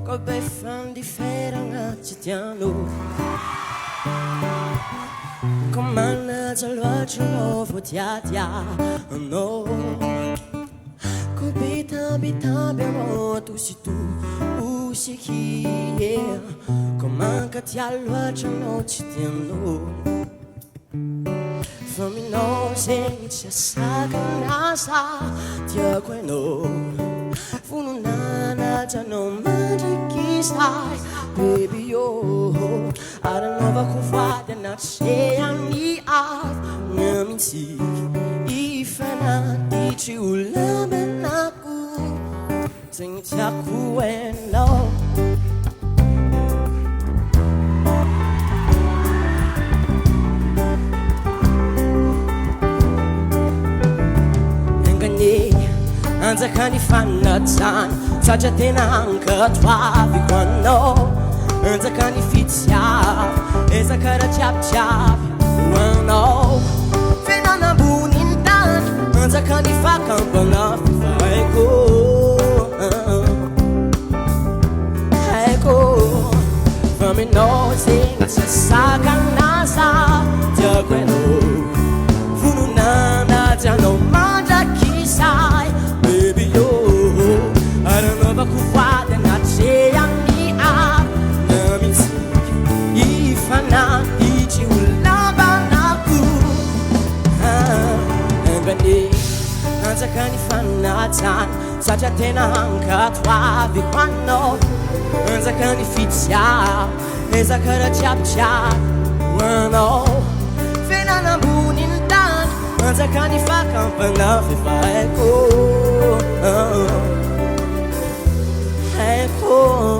Có bay fan đi phê đang ngã chỉ tiếng nụ có mana cho loa cho lo phụ tia tia no có bita be mo tu si tu u si ki có mang cả tia loa cho lo chỉ tiếng nụ for me no sing chỉ sa cái na sa tia quên nụ Funo nana già non mangi chissà Baby yo Ara nova kufada na cheia ni af Ngaminsi Ifana Ichi ulame naku Sing taku eno Anza kani fanna tan Saja tena anka twavi quando Anza kani fizia Esa cara chap chap Wano Fena na bunindan Anza kani fa kampana Eko Eko Fami no sing Sa saka nasa Tia kweno Funu nana Tia no manja kisai Kufada na cheia ni a Naminsi Ifana Ichi ulaba naku Ngani Anza kani fana tan Saja tena anka twavi quando Anza kani fizia Esa cara chap chap Wano Fena na bunindan Anza kani fa kampana Fifa eko Echo